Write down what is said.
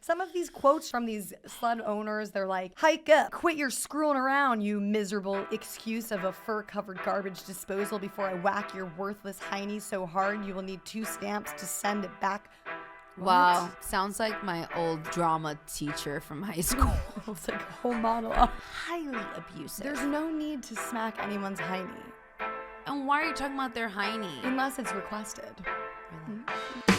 Some of these quotes from these slut owners, they're like, hike up, quit your screwing around, you miserable excuse of a fur-covered garbage disposal before I whack your worthless hiney so hard you will need 2 stamps to send it back. Wow. What? Sounds like my old drama teacher from high school. It's like a whole monologue. Highly abusive. There's no need to smack anyone's hiney. And why are you talking about their hiney? Unless it's requested. Really?